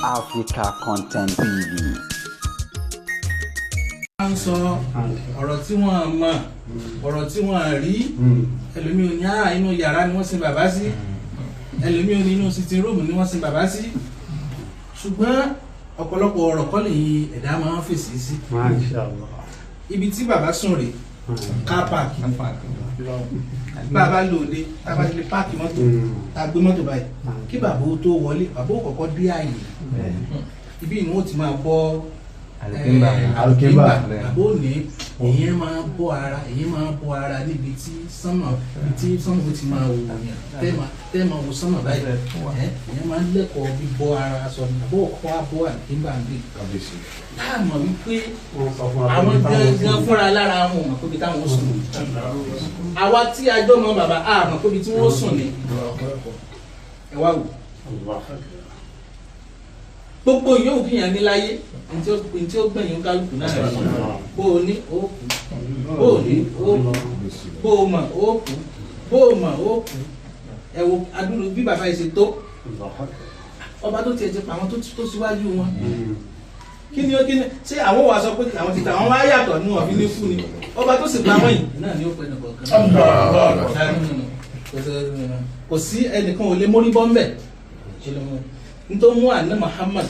Africa Content TV. Wọ́n sọ ọ̀rọ̀ tí wọ́n mọ̀, ọ̀rọ̀ tí wọ́n rí, ẹlòmí ò ní inú yàrá ni wọ́n sin bàbá sí, ẹlòmí ò ní inú sitting room ni wọ́n sin bàbá sí, ṣùgbọ́n ọ̀pọ̀lọpọ̀ ọ̀rọ̀ kọ́ lè ẹ̀dá máa ń fèsì sí. Ibi tí bàbá sùn rè car park, bàbá lòde bàbá lè páàkì mọ́tò tá a gbé mọ́tò báyìí kí bàbá ó tó wọlé bàbá ó kọ́kọ́ dé àyè ibi ni wọ́n ti máa bọ́ alùkímbà bàbá ò ní èyí máa bọ́ ara níbi tí sánmà ti máa wò yàn tẹ́ẹ̀mà wò sánmà báyìí èyí máa ń lẹ́kọ̀ọ́ bí bọ́ ara sọ bàbá òkọ́ abọ́ alùkímbà ń gbé láàmọ̀ wípé àwọn gẹ́gẹ́ fúnra lára wọn mọ̀ pé táwọn sùn àwa tí a jọ mọ bàbá àmọ̀ pé tí wọ́n sùn ní ẹ wá wò gbogbo yóò fi hàn ní láyé tí ó gbẹ̀yìn kálukú náà rẹ̀ bó o ní ó kú bó o ní ó kú bó o mọ̀ ó kú bó o mọ̀ ó kú ẹ wo adúlù bí bàbá yìí ṣe tó ọba tó tiẹ̀ ti pa àwọn tó síwájú wọn kí ni ṣé àwọn wà sọ pé àwọn ti ta àwọn wá yàtọ̀ ní wọn fi ní fún ni ọba tó sì pa wọ́n yìí náà ni ó pẹ́ nìkan kò sí ẹnìkan ò lè mórí bọ́m̀bẹ̀ nítorí mú àná Muhammad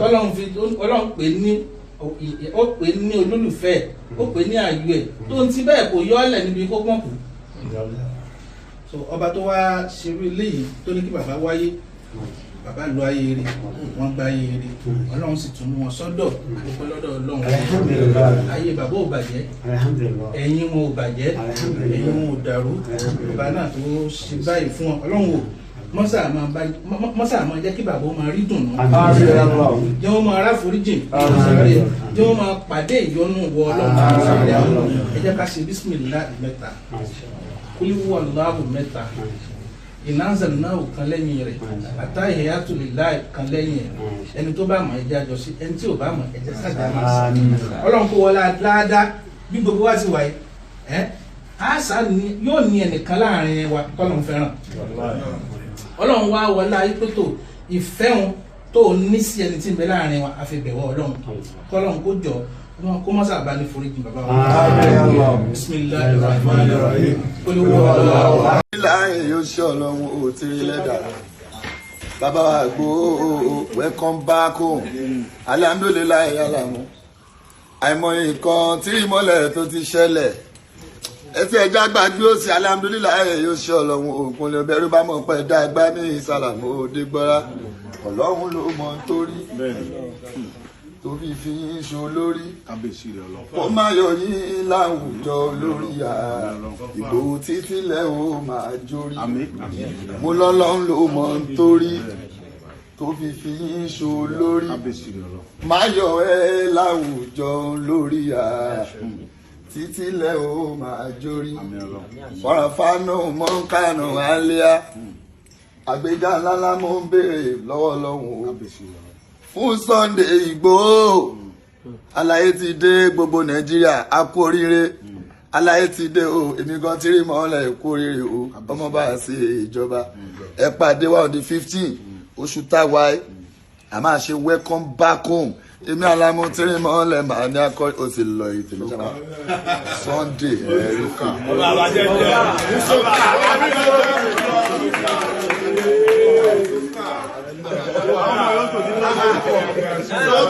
Ọlọ́run pè ní olólùfẹ́ ó pè ní ààyò ẹ̀ tó ń ti bẹ́ẹ̀ kò yọ ọ́lẹ̀ níbi kó gbọ́n kù so ọba tó wá ṣerú eléyìí tó ní kí bàbá wáyé bàbá lu ayé rẹ̀ wọ́n gba ayé rẹ̀ Ọlọ́run sì tún mú wọn sọ́dọ̀ àdúpẹ́ lọ́dọ̀ Ọlọ́run ayé bàbá ò bàjẹ́ ẹ̀yin wọn ò bàjẹ́ ẹ̀yin wọn ò dàrú bàbá náà tó ṣe báyìí fún wọn Ọlọ́run wò mọ́sà máa jẹ́ kí bàbá ó máa rí dùnú jẹ́ wọ́n máa ráforíjìn jẹ́ wọ́n máa pàdé ìyọ́nú wọ Ọlọ́run ẹ jẹ́ ká ṣe bísímìlá mẹ́ta kúlíwú Allahu mẹ́ta ìnáńzẹ̀lnáwó kan lẹ́yìn rẹ̀ àtàhíyátù líláhì kan lẹ́yìn rẹ̀ ẹni tó bá mọ̀ ẹjẹ́ àjọ sí ẹni tí ò bá mọ̀ ẹjẹ́ sájà máa sí Ọlọ́run kó wọlé ládá bí gbogbo wá sí wáyé àṣà yóò ní ẹnìkan láàrin wa kọ́lọ́n fẹ́ràn Ọlọ́run wá wọlé ayípẹ́tò ìfẹ́hun tó ní sí ẹni tí ń bẹ láàrin wa àfẹ́bẹ̀wọ̀ Ọlọ́run kọ́lọ́n kó jọ kó mọ́ sábà ní foríjì bàbá wa bismillahirrahmanirrahim láàrin yóò ṣe Ọlọ́run ò tí rí lẹ́dà bàbá wa gbó welcome back home alhamdulilayi alamu àìmọye nǹkan tí ìmọ̀lẹ̀ tó ti ṣẹlẹ̀ ẹtí ẹja gbàgbé òsì alhamdulilayi yóò ṣe Ọlọ́run òkun lè bẹ̀rù bá mọ̀ pẹ́ dágbá ní ìsàlámù òde gbọ́ra Ọlọ́run ló mọ̀ nítorí tó fi yín ṣo lórí kó má yọ yín láwùjọ lórí ìbò títí lẹ́ o máa jórí mo lọ́lọ́run ló mọ̀ nítorí tó fi yín ṣo lórí má yọ ẹ́ láwùjọ lórí títí lẹ́ o máa jórí fọ́nrafánù mọ́ńkànù àlíyá àgbéga ńláńlá mo ń béèrè lọ́wọ́ Ọlọ́run fún Sunday Igboho àlàyé ti dé gbogbo Nàìjíríà a kú oríire àlàyé ti dé o èmi gan tí rí mọ́lẹ̀ kú oríire o ọmọ bá a ṣe ìjọba ẹ pàdé wa on the 15 oṣù táwa a máa ṣe welcome back home èmi àlámú tí rí mọ́lẹ̀ màá ní akọ ó sì lọ ìtẹ̀lé sábà Sunday ẹ̀rí fún